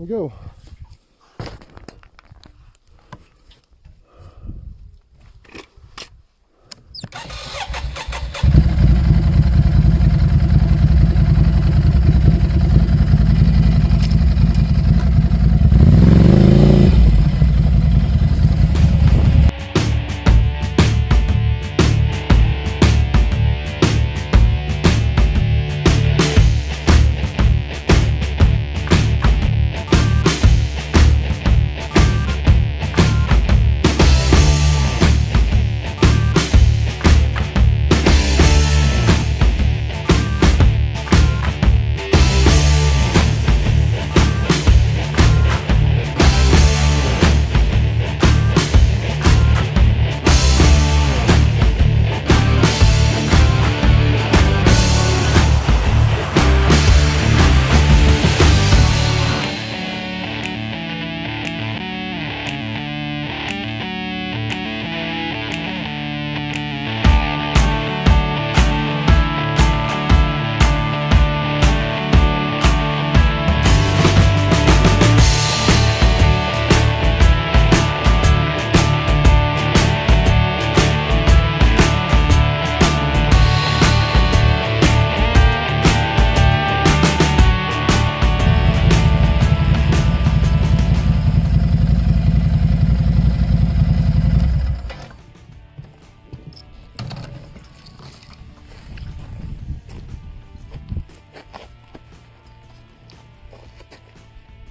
go.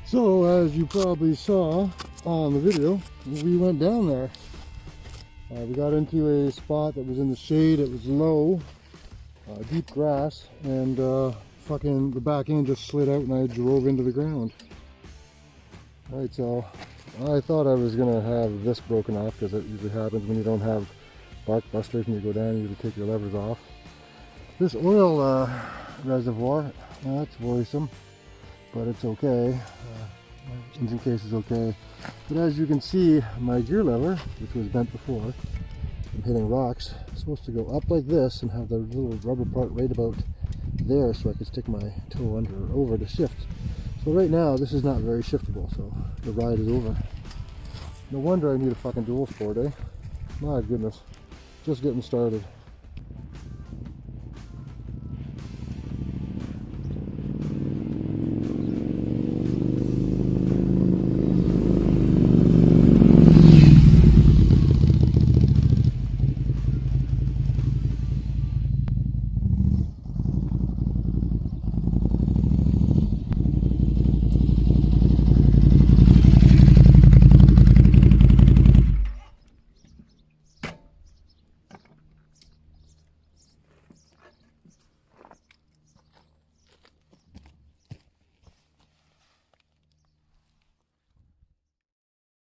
So, as you probably saw on the video, we went down there. We got into a spot that was in the shade. It was low, deep grass, and fucking the back end just slid out and I drove into the ground. Alright, so I thought I was going to have this broken off, because it usually happens when you don't have bark busters and you go down and you take your levers off. This oil reservoir, that's worrisome, but it's okay. My engine case is okay. But as you can see, my gear lever, which was bent before from hitting rocks, is supposed to go up like this and have the little rubber part right about there so I could stick my toe under or over to shift. So right now this is not very shiftable, so the ride is over. No wonder I need a fucking dual sport, eh? My goodness, just getting started.